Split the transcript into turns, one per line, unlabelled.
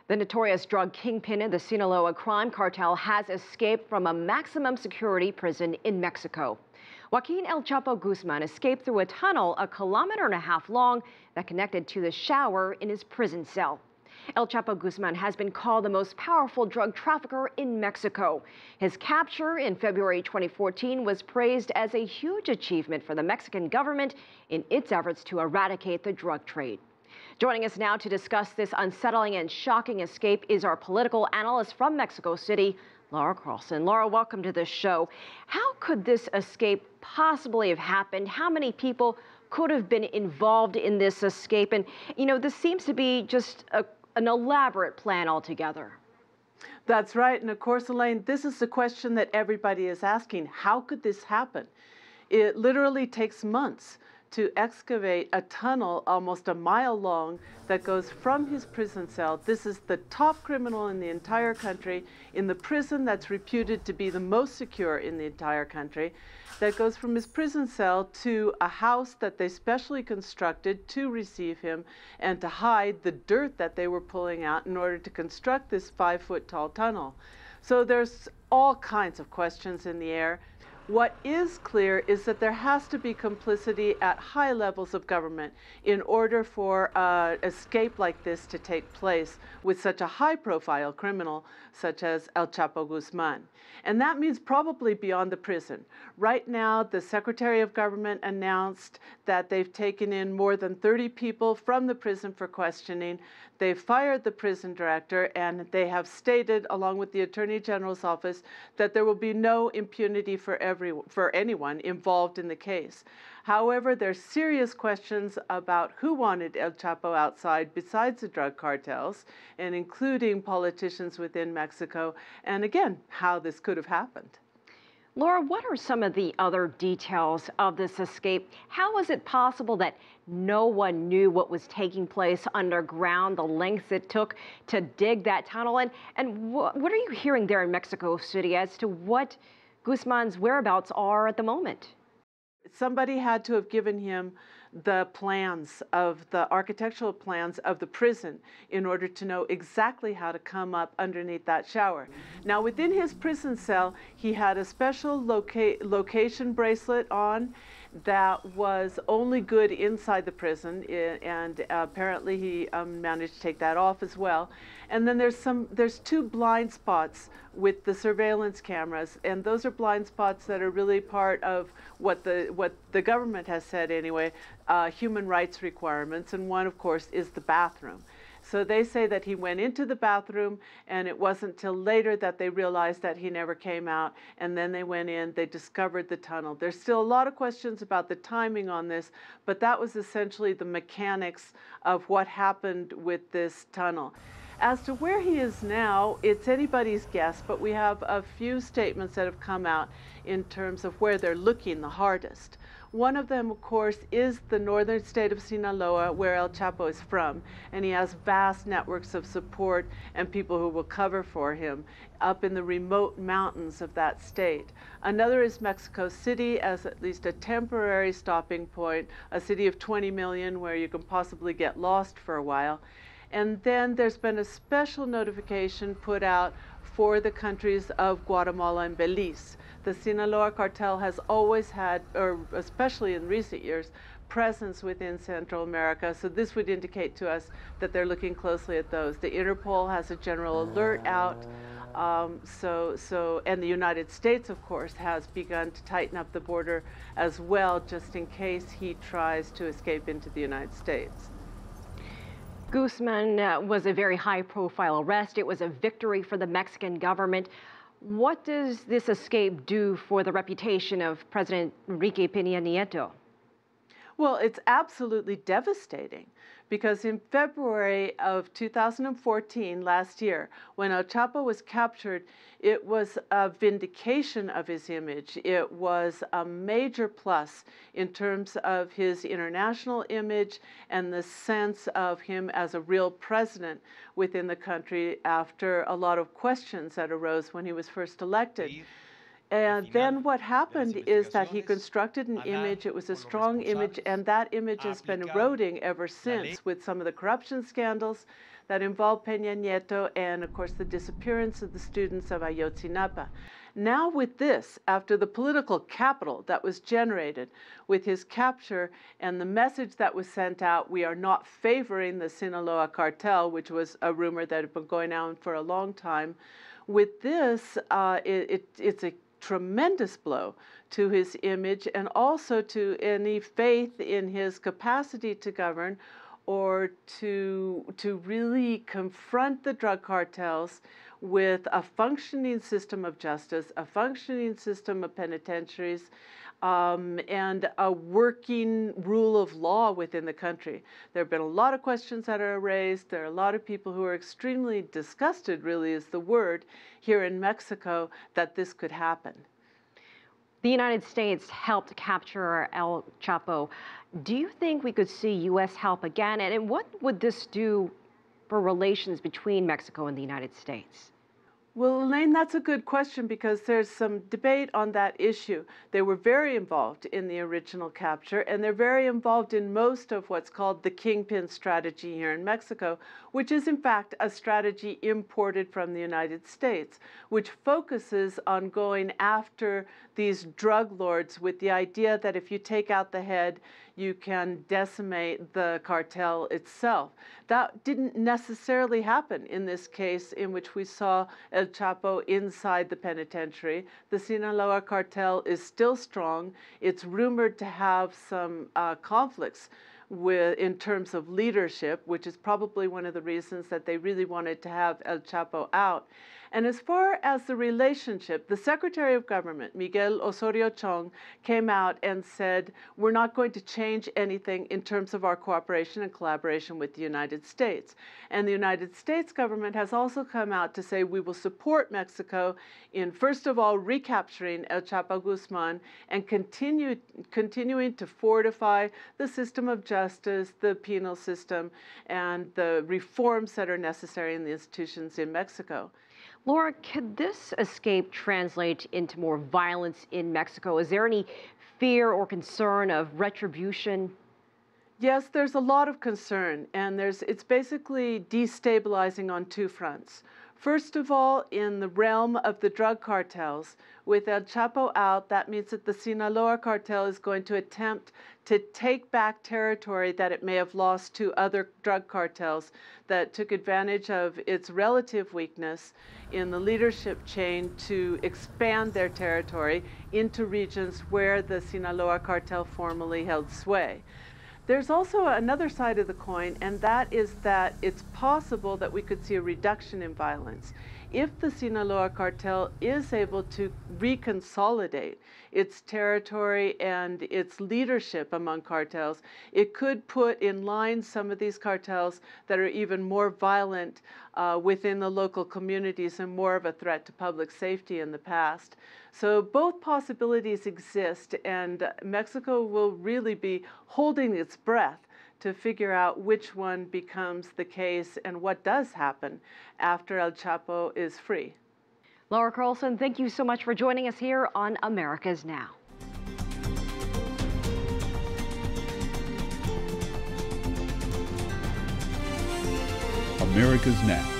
The notorious drug kingpin in the Sinaloa crime cartel has escaped from a maximum security prison in Mexico. Joaquin El Chapo Guzman escaped through a tunnel 1.5 kilometers long that connected to the shower in his prison cell. El Chapo Guzman has been called the most powerful drug trafficker in Mexico. His capture in February 2014 was praised as a huge achievement for the Mexican government in its efforts to eradicate the drug trade. Joining us now to discuss this unsettling and shocking escape is our political analyst from Mexico City, Laura Carlsen. Laura, welcome to the show. How could this escape possibly have happened? How many people could have been involved in this escape? And, this seems to be just an elaborate plan altogether.
That's right. And of course, Elaine, this is the question that everybody is asking. How could this happen? It literally takes months to excavate a tunnel almost 1 mile long that goes from his prison cell. This is the top criminal in the entire country, in the prison that's reputed to be the most secure in the entire country, that goes from his prison cell to a house that they specially constructed to receive him and to hide the dirt that they were pulling out in order to construct this 5-foot-tall tunnel. So there's all kinds of questions in the air. What is clear is that there has to be complicity at high levels of government in order for an escape like this to take place with such a high-profile criminal such as El Chapo Guzman. And that means probably beyond the prison. Right now, the Secretary of Government announced that they've taken in more than 30 people from the prison for questioning. They've fired the prison director, and they have stated, along with the Attorney General's office, that there will be no impunity for anyone involved in the case. However, there's serious questions about who wanted El Chapo outside besides the drug cartels, and including politicians within Mexico, and again, how this could have happened.
Laura, what are some of the other details of this escape? How was it possible that no one knew what was taking place underground, the lengths it took to dig that tunnel? And what are you hearing there in Mexico City as to what Guzman's whereabouts are at the moment?
Somebody had to have given him the plans of the architectural plans of the prison in order to know exactly how to come up underneath that shower. Now, within his prison cell, he had a special location bracelet on that was only good inside the prison, and apparently he managed to take that off as well. And then there's 2 blind spots with the surveillance cameras, and those are blind spots that are really part of what the government has said anyway, human rights requirements, and one, of course, is the bathroom. So they say that he went into the bathroom, and it wasn't till later that they realized that he never came out, and then they went in, they discovered the tunnel. There's still a lot of questions about the timing on this, but that was essentially the mechanics of what happened with this tunnel. As to where he is now, it's anybody's guess, but we have a few statements that have come out in terms of where they're looking the hardest. One of them, of course, is the northern state of Sinaloa, where El Chapo is from, and he has vast networks of support and people who will cover for him up in the remote mountains of that state. Another is Mexico City as at least a temporary stopping point, a city of 20 million where you can possibly get lost for a while. And then there's been a special notification put out for the countries of Guatemala and Belize. The Sinaloa cartel has always had, or especially in recent years, presence within Central America, so this would indicate to us that they're looking closely at those. The Interpol has a general alert out, and the United States, of course, has begun to tighten up the border as well, just in case he tries to escape into the United States.
Guzman was a very high-profile arrest. It was a victory for the Mexican government. What does this escape do for the reputation of President Enrique Pena Nieto?
Well, it's absolutely devastating, because in February of 2014, last year, when El Chapo was captured, it was a vindication of his image. It was a major plus in terms of his international image and the sense of him as a real president within the country after a lot of questions that arose when he was first elected. And then what happened is that he constructed an image, it was a strong image, and that image has been eroding ever since with some of the corruption scandals that involved Pena Nieto and, of course, the disappearance of the students of Ayotzinapa. Now with this, after the political capital that was generated with his capture and the message that was sent out, we are not favoring the Sinaloa cartel, which was a rumor that had been going on for a long time. With this, it's a tremendous blow to his image and also to any faith in his capacity to govern or to really confront the drug cartels with a functioning system of justice, a functioning system of penitentiaries, and a working rule of law within the country. There have been a lot of questions that are raised. There are a lot of people who are extremely disgusted, really is the word, here in Mexico, that this could happen.
The United States helped capture El Chapo. Do you think we could see U.S. help again? And what would this do for relations between Mexico and the United States?
Well, Elaine, that's a good question because there's some debate on that issue. They were very involved in the original capture, and they're very involved in most of what's called the kingpin strategy here in Mexico, which is in fact a strategy imported from the United States, which focuses on going after these drug lords with the idea that if you take out the head, you can decimate the cartel itself. That didn't necessarily happen in this case in which we saw El Chapo inside the penitentiary. The Sinaloa cartel is still strong. It's rumored to have some conflicts in terms of leadership, which is probably one of the reasons that they really wanted to have El Chapo out. And as far as the relationship, the Secretary of Government, Miguel Osorio Chong, came out and said, we're not going to change anything in terms of our cooperation and collaboration with the United States. And the United States government has also come out to say we will support Mexico in, first of all, recapturing El Chapo Guzman and continuing to fortify the system of justice, the penal system, and the reforms that are necessary in the institutions in Mexico.
Laura, could this escape translate into more violence in Mexico? Is there any fear or concern of retribution?
Yes, there's a lot of concern, and it's basically destabilizing on two fronts. First of all, in the realm of the drug cartels, with El Chapo out, that means that the Sinaloa cartel is going to attempt to take back territory that it may have lost to other drug cartels that took advantage of its relative weakness in the leadership chain to expand their territory into regions where the Sinaloa cartel formerly held sway. There's also another side of the coin, and that is that it's possible that we could see a reduction in violence. If the Sinaloa cartel is able to reconsolidate its territory and its leadership among cartels, it could put in line some of these cartels that are even more violent within the local communities and more of a threat to public safety in the past. So both possibilities exist, and Mexico will really be holding its breath to figure out which one becomes the case and what does happen after El Chapo is free.
Laura Carlsen, thank you so much for joining us here on Americas Now.
Americas Now.